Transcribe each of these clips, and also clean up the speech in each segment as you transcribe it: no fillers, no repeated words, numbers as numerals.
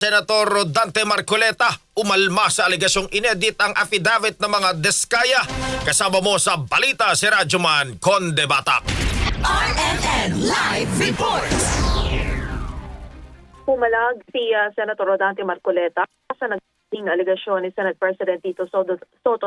Senator Rodante Marcoleta umalma sa aligasyong inedit ang affidavit ng mga Diskaya. Kasama mo sa balita si Radyoman Conde Batak. RNN Live Reports. Pumalag si Senator Rodante Marcoleta sa naging aligasyon ni Senate President Tito Soto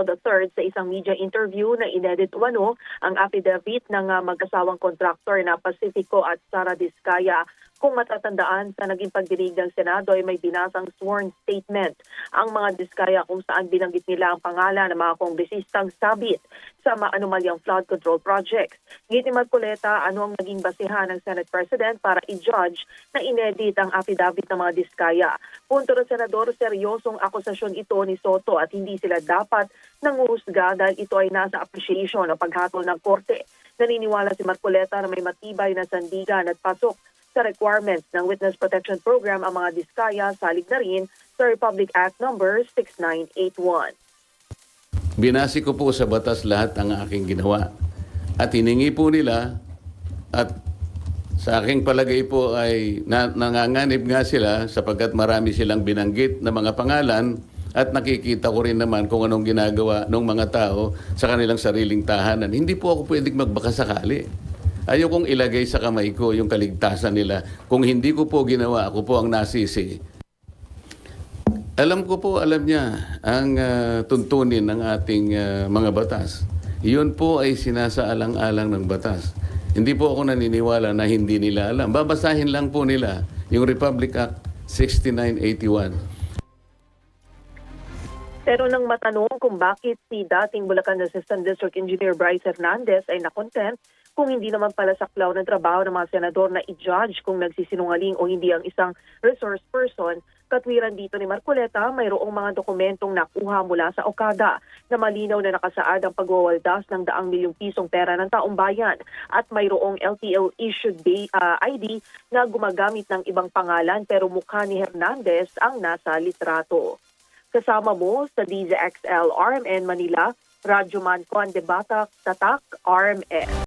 III sa isang media interview na inedit umano ang affidavit ng magkasawang kontraktor na Pacifico at Sara Diskaya. Kung matatandaan, sa naging pagdinig ng Senado ay may binasang sworn statement ang mga Diskaya kung saan binanggit nila ang pangalan ng mga kongresistang sabit sa maanumalyang flood control projects. Ngit ni Marcoleta, ano ang naging basihan ng Senate President para i-judge na inedit ang affidavit ng mga Diskaya. Punto ng Senador, seryosong akusasyon ito ni Soto at hindi sila dapat nanguhusga dahil ito ay nasa appreciation o paghatol ng korte. Naniniwala si Marcoleta na may matibay na sandigan at pasok sa requirements ng Witness Protection Program ang mga Diskaya, salig na rin sa Republic Act No. 6981. Binasi ko po sa batas lahat ang aking ginawa. At hiningi po nila at sa aking palagay po ay nanganganib nga sila sapagkat marami silang binanggit na mga pangalan at nakikita ko rin naman kung anong ginagawa ng mga tao sa kanilang sariling tahanan. Hindi po ako pwedeng magbakasakali. Ayokong ilagay sa kamay ko yung kaligtasan nila. Kung hindi ko po ginawa, ako po ang nasisi. Alam niya ang tuntunin ng ating mga batas. Iyon po ay sinasaalang-alang ng batas. Hindi po ako naniniwala na hindi nila alam. Babasahin lang po nila yung Republic Act 6981. Pero nang matanong kung bakit si dating Bulacan Assistant District Engineer Bryce Hernandez ay nakontent kung hindi naman pala saklaw ng trabaho ng mga senador na i-judge kung nagsisinungaling o hindi ang isang resource person, katwiran dito ni Marcoleta, mayroong mga dokumentong nakuha mula sa Okada na malinaw na nakasaad ang pagwawaldas ng daang milyong pisong pera ng taong bayan at mayroong LTO-issued ID na gumagamit ng ibang pangalan pero mukha ni Hernandez ang nasa litrato. Kasama mo sa DZXL RMN Manila, Radyoman Conde Batak, Tatak, RMN.